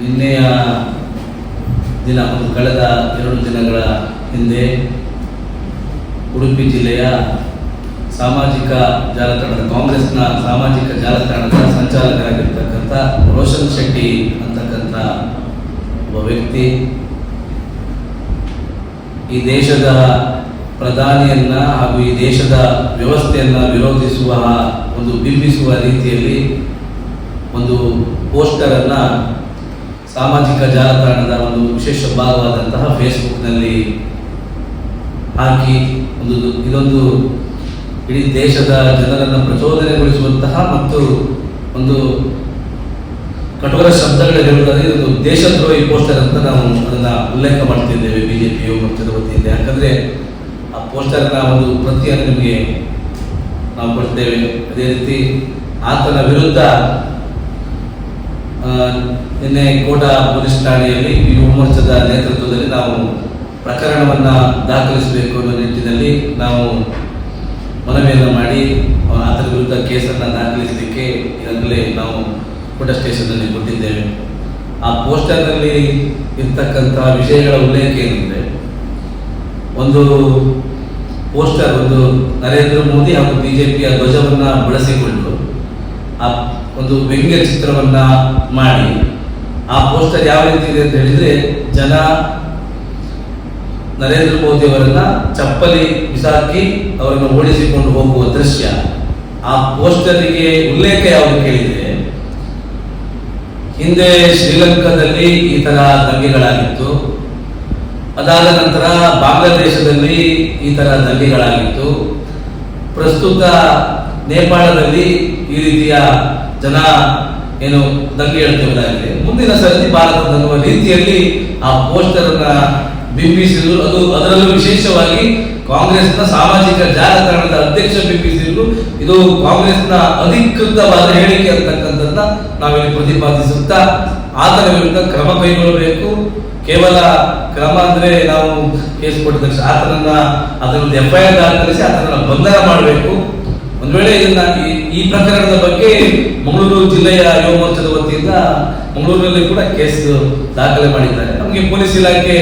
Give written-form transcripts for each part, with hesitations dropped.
ನಿನ್ನೆಯ ದಿನ ಕಳೆದ 2 ದಿನಗಳ ಹಿಂದೆ ಉಡುಪಿ ಜಿಲ್ಲೆಯ ಸಾಮಾಜಿಕ ಜಾಲತಾಣದ ಕಾಂಗ್ರೆಸ್ನ ಸಾಮಾಜಿಕ ಜಾಲತಾಣದ ಸಂಚಾಲಕರಾಗಿರ್ತಕ್ಕಂಥ ರೋಷನ್ ಶೆಟ್ಟಿ ಅಂತಕ್ಕಂಥ ಒಬ್ಬ ವ್ಯಕ್ತಿ ಈ ದೇಶದ ಪ್ರಧಾನಿಯನ್ನ ಹಾಗೂ ಈ ದೇಶದ ವ್ಯವಸ್ಥೆಯನ್ನ ವಿರೋಧಿಸುವ ಒಂದು ಬಿಂಬಿಸುವ ರೀತಿಯಲ್ಲಿ ಒಂದು ಪೋಸ್ಟರ್ ಅನ್ನ ಸಾಮಾಜಿಕ ಜಾಲತಾಣದ ಒಂದು ವಿಶೇಷ ಭಾಗವಾದಂತಹ ಫೇಸ್ಬುಕ್ನಲ್ಲಿ ಹಾಕಿ ಇದೊಂದು ಇಡೀ ದೇಶದ ಜನರನ್ನು ಪ್ರಚೋದನೆಗೊಳಿಸುವಂತಹ ಮತ್ತು ಒಂದು ಕಠೋರ ಶಬ್ದಗಳಿರುವುದರಲ್ಲಿ ಇದೊಂದು ದೇಶದ್ರೋಹಿ ಪೋಸ್ಟರ್ ಅಂತ ನಾವು ಅದನ್ನ ಉಲ್ಲೇಖ ಮಾಡ್ತಿದ್ದೇವೆ ಬಿಜೆಪಿ ಯುವ ಮೋರ್ಚಾದ ವತಿಯಿಂದ. ಯಾಕಂದ್ರೆ ಆ ಪೋಸ್ಟರ್ನ ಒಂದು ಪ್ರತಿಯನ್ನು ನಿಮಗೆ ನಾವು ಕೊಡ್ತೇವೆ. ಅದೇ ರೀತಿ ಆತನ ವಿರುದ್ಧ ನಿನ್ನೆ ಕೋಟಾ ಪೊಲೀಸ್ ಠಾಣೆಯಲ್ಲಿ ಯುವ ಮೋರ್ಚಾದ ನೇತೃತ್ವದಲ್ಲಿ ನಾವು ಪ್ರಕರಣವನ್ನ ದಾಖಲಿಸಬೇಕು ಅನ್ನೋ ನಿಟ್ಟಿನಲ್ಲಿ ನಾವು ಮನವಿಯನ್ನು ಮಾಡಿ ಆತನ ವಿರುದ್ಧ ಕೇಸನ್ನು ದಾಖಲಿಸಲಿಕ್ಕೆ ಈಗಾಗಲೇ ನಾವು ಕೋಟಾ ಸ್ಟೇಷನ್ನಲ್ಲಿ ಕೊಟ್ಟಿದ್ದೇವೆ. ಆ ಪೋಸ್ಟರ್ನಲ್ಲಿ ಇರ್ತಕ್ಕಂಥ ವಿಷಯಗಳ ಉಲ್ಲೇಖ ಏನಂದ್ರೆ, ಒಂದು ಪೋಸ್ಟರ್ ಒಂದು ನರೇಂದ್ರ ಮೋದಿ ಹಾಗೂ ಬಿಜೆಪಿಯ ಧ್ವಜವನ್ನ ಬಳಸಿಕೊಂಡು ಆ ಒಂದು ವ್ಯಂಗ್ಯ ಚಿತ್ರವನ್ನ ಮಾಡಿ ಆ ಪೋಸ್ಟರ್ ಯಾವ ರೀತಿ ಇದೆ ಅಂತ ಹೇಳಿದ್ರೆ, ಜನ ನರೇಂದ್ರ ಮೋದಿ ಅವರನ್ನ ಚಪ್ಪಲಿ ಬಿಸಾಕಿ ಅವರನ್ನು ಓಡಿಸಿಕೊಂಡು ಹೋಗುವ ದೃಶ್ಯ. ಆ ಪೋಸ್ಟರ್ಗೆ ಉಲ್ಲೇಖ ಯಾವುದು ಕೇಳಿದ್ರೆ, ಹಿಂದೆ ಶ್ರೀಲಂಕಾದಲ್ಲಿ ಈ ತರ ದಂಗೆಗಳಾಗಿತ್ತು, ಅದಾದ ನಂತರ ಬಾಂಗ್ಲಾದೇಶದಲ್ಲಿ ಈ ತರ ದಂಗೆಗಳಾಗಿತ್ತು, ಪ್ರಸ್ತುತ ನೇಪಾಳದಲ್ಲಿ ಈ ರೀತಿಯ ಜನ ಏನು ದಂಗೆ ಹೇಳ್ತಿದ್ದಾಗಿದೆ, ಮುಂದಿನ ಸರದಿ ಭಾರತದನ್ನುವ ರೀತಿಯಲ್ಲಿ ಆ ಪೋಸ್ಟರ್ ಅನ್ನ ಬಿಂಬಿಸಿದ್ರು. ಅದರಲ್ಲೂ ವಿಶೇಷವಾಗಿ ಕಾಂಗ್ರೆಸ್ನ ಸಾಮಾಜಿಕ ಜಾಲತಾಣದ ಅಧ್ಯಕ್ಷ ಬಿಂಬಿಸಿದ್ರು. ಇದು ಕಾಂಗ್ರೆಸ್ನ ಅಧಿಕೃತವಾದ ಹೇಳಿಕೆ ಅಂತಕ್ಕಂಥದ್ದನ್ನ ನಾವಿಲ್ಲಿ ಪ್ರತಿಪಾದಿಸುತ್ತಾ ಆತನ ವಿರುದ್ಧ ಕ್ರಮ ಕೈಗೊಳ್ಳಬೇಕು. ಕೇವಲ ಕ್ರಮ ಅಂದ್ರೆ ನಾವು ಕೇಸ್ ಕೊಟ್ಟ ತಕ್ಷಣ ಅದನ್ನೊಂದು FIR ದಾಖಲಿಸಿ ಆತನನ್ನ ಬಂಧನ ಮಾಡಬೇಕು. ಒಂದ್ ವೇಳೆ ಇದನ್ನ ಈ ಪ್ರಕರಣದ ಬಗ್ಗೆ ಮಂಗಳೂರು ಜಿಲ್ಲೆಯ ಯುವ ಮೋರ್ಚಾದ ವತಿಯಿಂದ ಮಂಗಳೂರಿನಲ್ಲಿ ಕೂಡ ಕೇಸ್ ದಾಖಲೆ ಮಾಡಿದ್ದಾರೆ. ನಮಗೆ ಪೊಲೀಸ್ ಇಲಾಖೆ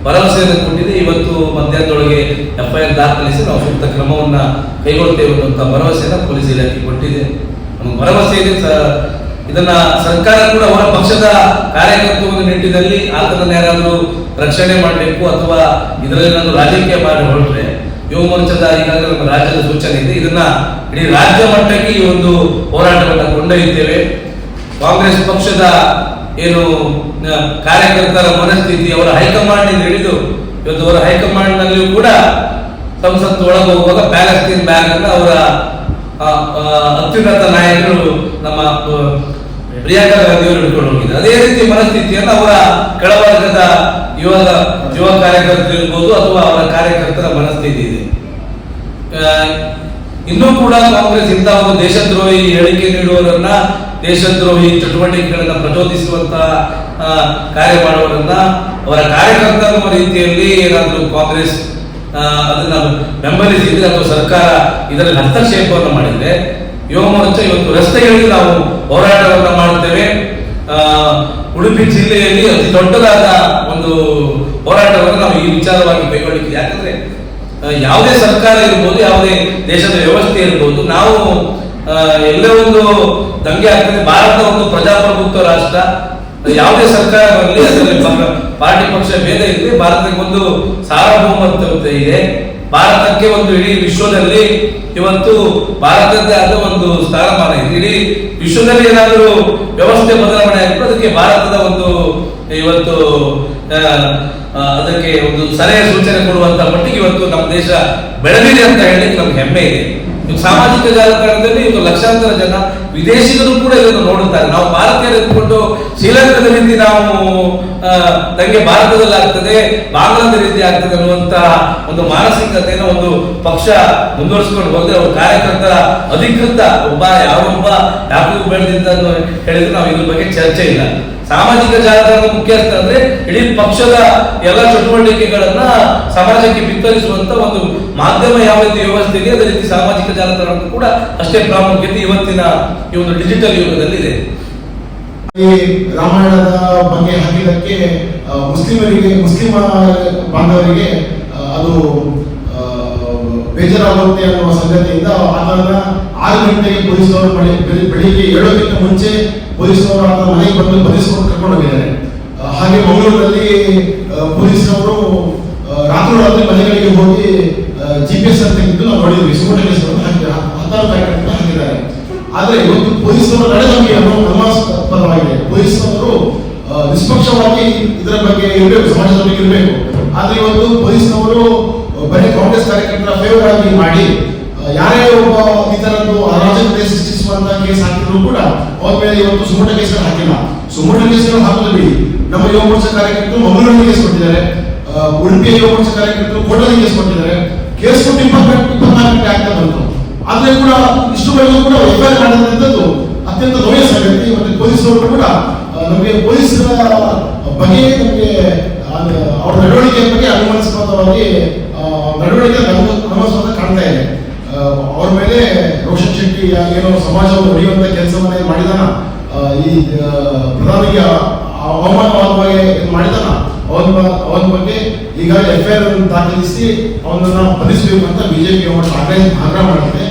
ಭರವಸೆಯನ್ನು ಕೊಟ್ಟಿದೆ. ಇವತ್ತು ಮಧ್ಯಾಹ್ನದೊಳಗೆ FIR ದಾಖಲಿಸಿ ನಾವು ಸೂಕ್ತ ಕ್ರಮವನ್ನ ಕೈಗೊಳ್ತೇವೆ ಅನ್ನುವಂಥ ಭರವಸೆಯನ್ನು ಪೊಲೀಸ್ ಇಲಾಖೆ ಕೊಟ್ಟಿದೆ. ನಮಗೆ ಭರವಸೆ ಇದೆ. ಇದನ್ನ ಸರ್ಕಾರ ಕೂಡ ಅವರ ಪಕ್ಷದ ಕಾರ್ಯಕರ್ತೃತ್ವದ ನಿಟ್ಟಿನಲ್ಲಿ ಆತನನ್ನು ಯಾರಾದರೂ ರಕ್ಷಣೆ ಮಾಡಬೇಕು ಅಥವಾ ಇದರಲ್ಲಿ ನಾನು ರಾಜಕೀಯ ಮಾಡಿ ಹೊರಟ್ರೆ ಯುವ ಮೋರ್ಚಾದ ಈಗಾಗಲೇ ನಮ್ಮ ರಾಜ್ಯದ ಸೂಚನೆ ಇದೆ. ಇದನ್ನ ಇಡೀ ರಾಜ್ಯ ಮಟ್ಟಕ್ಕೆ ಈ ಒಂದು ಹೋರಾಟವನ್ನು ಕೊಂಡೊಯ್ಯುತ್ತೇವೆ. ಕಾಂಗ್ರೆಸ್ ಪಕ್ಷದ ಏನು ಕಾರ್ಯಕರ್ತರ ಮನಸ್ಥಿತಿ, ಅವರ ಹೈಕಮಾಂಡ್ ಹಿಡಿದು ಇವತ್ತು ಅವರ ಹೈಕಮಾಂಡ್ ನಲ್ಲಿಯೂ ಕೂಡ ಸಂಸತ್ತು ಒಳಗೆ ಹೋಗುವಾಗ ಪ್ಯಾಲೆಸ್ತೀನ್ ಬ್ಯಾಗ್ ಅನ್ನ ಅವರ ಅತ್ಯುನ್ನತ ನಾಯಕರು ನಮ್ಮ ಪ್ರಿಯಾಂಕಾ ಗಾಂಧಿ ಅವರು ಹಿಡ್ಕೊಂಡು ಹೋಗಿದ್ದಾರೆ. ಅದೇ ರೀತಿ ಮನಸ್ಥಿತಿಯನ್ನು ಅವರ ಕೆಳವರ್ಗದ ಯುವ ಕಾರ್ಯಕರ್ತರು ಇರ್ಬೋದು ಅಥವಾ ಅವರ ಕಾರ್ಯಕರ್ತರ ಮನಸ್ಥಿತಿ ಇದೆ. ಇನ್ನೂ ಕೂಡ ಕಾಂಗ್ರೆಸ್ ಇಂತಹ ಒಂದು ದೇಶದ್ರೋಹಿ ಹೇಳಿಕೆ ನೀಡುವವರನ್ನ, ದೇಶದ್ರೋಹಿ ಚಟುವಟಿಕೆಗಳನ್ನ ಪ್ರಚೋದಿಸುವಂತಹ ಕಾರ್ಯ ಮಾಡುವವರನ್ನ, ಅವರ ಕಾರ್ಯಕರ್ತ ಅನ್ನುವ ರೀತಿಯಲ್ಲಿ ಏನಾದರೂ ಕಾಂಗ್ರೆಸ್ ಅದನ್ನ ಬೆಂಬಲಿಸಿದ್ರೆ ಅಥವಾ ಸರ್ಕಾರ ಇದರಲ್ಲಿ ಹಸ್ತಕ್ಷೇಪವನ್ನು ಮಾಡಿದ್ರೆ ಯುವ ಮೋರ್ಚಾ ಇವತ್ತು ರಸ್ತೆಗಳಲ್ಲಿ ನಾವು ಹೋರಾಟವನ್ನು ಮಾಡುತ್ತೇವೆ. ಉಡುಪಿ ಜಿಲ್ಲೆಯಲ್ಲಿ ಅತಿ ದೊಡ್ಡದಾದ ಒಂದು ಹೋರಾಟವನ್ನು ನಾವು ಈ ವಿಚಾರವಾಗಿ ಕೈಗೊಳ್ಳಿದ್ದೀವಿ. ಯಾಕಂದ್ರೆ ಯಾವುದೇ ಸರ್ಕಾರ ಇರ್ಬೋದು, ಯಾವುದೇ ದೇಶದ ವ್ಯವಸ್ಥೆ ಇರ್ಬೋದು, ನಾವು ಎಲ್ಲೇ ಒಂದು ದಂಗೆ ಆಗ್ತದೆ. ಭಾರತ ಒಂದು ಪ್ರಜಾಪ್ರಭುತ್ವ ರಾಷ್ಟ್ರ. ಯಾವುದೇ ಸರ್ಕಾರ ಬರಲಿ ಅದರಲ್ಲಿ ಪಾರ್ಟಿ ಪಕ್ಷ ಭೇದ ಇದ್ರೆ ಭಾರತಕ್ಕೆ ಒಂದು ಸಾರ್ವಭೌಮತ್ವ ಇದೆ. ಭಾರತಕ್ಕೆ ಒಂದು ಇಡೀ ವಿಶ್ವದಲ್ಲಿ ಇವತ್ತು ಭಾರತದ ಆದ ಒಂದು ಸ್ಥಾನಮಾನ ಇದೆ. ಇಡೀ ವಿಶ್ವದಲ್ಲಿ ಏನಾದರೂ ವ್ಯವಸ್ಥೆ ಬದಲಾವಣೆ ಆಗಿತ್ತು ಅದಕ್ಕೆ ಭಾರತದ ಒಂದು ಇವತ್ತು ಅದಕ್ಕೆ ಒಂದು ಸಲಹೆ ಸೂಚನೆ ಕೊಡುವಂತ ಮಟ್ಟಿಗೆ ಇವತ್ತು ನಮ್ಮ ದೇಶ ಬೆಳೆದಿದೆ ಅಂತ ಹೇಳಿ ನಮ್ಗೆ ಹೆಮ್ಮೆ ಇದೆ. ಸಾಮಾಜಿಕ ಜಾಲತಾಣದಲ್ಲಿ ಇದು ಲಕ್ಷಾಂತರ ಜನ ವಿದೇಶಿಗರು ಕೂಡ ಇದನ್ನು ನೋಡುತ್ತಾರೆ. ನಾವು ಭಾರತೀಯರು ಎತ್ಕೊಂಡು ಶ್ರೀಲಂಕಾದ ರೀತಿ ನಾವು ದಂಗೆ ಭಾರತದಲ್ಲಿ ಆಗ್ತದೆ, ಬಾಂಗ್ಲಾದ ರೀತಿ ಆಗ್ತದೆ ಅನ್ನುವಂತ ಒಂದು ಮಾನಸಿಕತೆಯನ್ನು ಒಂದು ಪಕ್ಷ ಮುಂದುವರಿಸಿಕೊಂಡು ಹೋದ್ರೆ ಅವ್ರ ಕಾರ್ಯಕರ್ತರ ಅಧಿಕೃತ ಯಾವೊಬ್ಬ ಯಾಕೂ ಬೆಳೆದಿದ್ದ ಹೇಳಿದ್ರೆ ನಾವು ಇದ್ರ ಬಗ್ಗೆ ಚರ್ಚೆ ಇಲ್ಲ. ಸಾಮಾಜಿಕ ಜಾಲತಾಣದ ಮುಖ್ಯಸ್ಥ ಅಂದ್ರೆ ಇಡೀ ಪಕ್ಷದ ಎಲ್ಲ ಚಟುವಟಿಕೆಗಳನ್ನ ಸಮಾಜಕ್ಕೆ ಬಿತ್ತರಿಸುವಂತ ಒಂದು ಮಾಧ್ಯಮ ಯಾವ ರೀತಿ ವ್ಯವಸ್ಥೆ ಇದೆ ಅದೇ ರೀತಿ ಸಾಮಾಜಿಕ ಜಾಲತಾಣ ಕೂಡ ಅಷ್ಟೇ ಪ್ರಾಮುಖ್ಯತೆ ಇವತ್ತಿನ ಈ ಒಂದು ಡಿಜಿಟಲ್ ಯುಗದಲ್ಲಿ ಇದೆ. ಈ ರಾಮಾಯಣದ ಬಗ್ಗೆ ಹಾಕಿದ್ದಕ್ಕೆ ಮುಸ್ಲಿಂ ಬಾಂಧವರಿಗೆ ಅದು ಬೇಜಾರಾಗುತ್ತೆ ಅನ್ನುವ ಸಂಗತಿಯಿಂದ ಆತನ 6 ಗಂಟೆಗೆ ಪೊಲೀಸರು ಬೆಳಿಗ್ಗೆ 7ಕ್ಕಿಂತ ಮುಂಚೆ ಪೊಲೀಸರು ಆತನ ಮನೆಗೆ ಬಂದು ಬಂಧಿಸಿಕೊಂಡು ಕರ್ಕೊಂಡು ಹೋಗಿದ್ದಾರೆ. ಹಾಗೆ ಮಂಗಳೂರಿನಲ್ಲಿ ಪೊಲೀಸರು ರಾತ್ರಿ ಮನೆಗಳಿಗೆ ಹೋಗಿ GPS ಅಂತ ತೆಗೆದು ನಾವು ನೋಡಿದ್ವಿ. ಸುಮೋಟ ಕೇಸನ್ನು ಹಾಕಿದ್ದಾರೆ. ಆದ್ರೆ ಇವತ್ತು ಪೊಲೀಸರು ನಡೆದಂಗೆಯನ್ನು ಅನುಮಾನಾಸ್ಪದವಾಗಿದೆ. ಪೊಲೀಸರು ನಿಷ್ಪಕ್ಷವಾಗಿ ಇದರ ಬಗ್ಗೆ ಇರಬೇಕು, ಸಮಾಜದ ಬಗ್ಗೆ ಇರಬೇಕು. ಆದ್ರೆ ಇವತ್ತು ಪೊಲೀಸ್ನವರು ಬರೀ ಕಾಂಗ್ರೆಸ್ ಕಾರ್ಯಕರ್ತರ ಫೇವರ್ ಆಗಿ ಮಾಡಿ ಯಾರೇ ಒಬ್ಬ ಈ ತರದ್ದು ಅರಾಜಕತೆ ಸೃಷ್ಟಿಸುವಂತ ಕೇಸ್ ಹಾಕಿದ್ರು ಕೂಡ ಅವ್ರ ಮೇಲೆ ಇವತ್ತು ಸುಮೋಟ ಕೇಸ್ಗಳು ಹಾಕಿಲ್ಲ. ಸುಮೋಟ ಕೇಸ್ಗಳು ಹಾಕೋದು ಬಿಡಿ, ನಮ್ಮ ಯುವ ಮೋರ್ಚಾ ಕಾರ್ಯಕರ್ತರು ಮಂಗಳೂರಲ್ಲಿ ಕೇಸ್ ಕೊಟ್ಟಿದ್ದಾರೆ, ಉಡುಪಿಯ ಯುವ ಮೋರ್ಚಾ ಕಾರ್ಯಕರ್ತರು ಕೋಟದಲ್ಲಿ ಕೇಸ್ ಕೊಟ್ಟಿದ್ದಾರೆ. ಕೇಸ್ ಕೊಟ್ಟು 24 ಗಂಟೆ ಆಗ್ತಾ ಬಂತು. ಆದ್ರೆ ಕೂಡ ಇಷ್ಟುವರೆಗೂ ಕೂಡ ಎಫ್ಐಆರ್ ಮಾಡಿದಂಥದ್ದು ಅತ್ಯಂತ ನೋವಿನ ಸಂಗತಿ. ಮತ್ತೆ ಪೊಲೀಸರು ಕೂಡ ನಮಗೆ ಪೊಲೀಸರ ಬಗ್ಗೆ ನಮಗೆ ಅವರ ನಡವಳಿಕೆ ಬಗ್ಗೆ ಅನುಮಾನಾಸ್ಪದವಾಗಿ ಅನುಮಾನಾಸ್ಪದ ಕಾಣ್ತಾ ಇದೆ. ಅವ್ರ ಮೇಲೆ ರೋಷನ್ ಶೆಟ್ಟಿ ಏನೋ ಸಮಾಜವನ್ನು ಹೊಡೆಯುವಂತ ಕೆಲಸವನ್ನೇ ಮಾಡಿದಾನ, ಈ ಪ್ರಧಾನಿಗೆ ಅವಮಾನವಾಗುವಾಗೆ ಮಾಡಿದಾನ, ಅವನ ಬಗ್ಗೆ ಈಗಾಗಲೇ ಎಫ್ಐಆರ್ ದಾಖಲಿಸಿ ಅವನನ್ನ ಬಂಧಿಸಬೇಕು ಅಂತ ಬಿಜೆಪಿ ಆಗ್ರಹ ಮಾಡಿದೆ.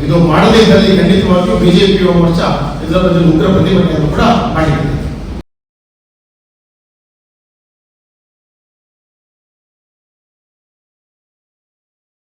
ಇದು ಮಾಡದೇ ಇದ್ದಲ್ಲಿ ಖಂಡಿತವಾಗಿಯೂ ಬಿಜೆಪಿ ಮೋರ್ಚಾ ಇದರ ಬಗ್ಗೆ ಉಗ್ರ ಪ್ರತಿಭಟನೆಯನ್ನು ಕೂಡ ಮಾಡಿದೆ.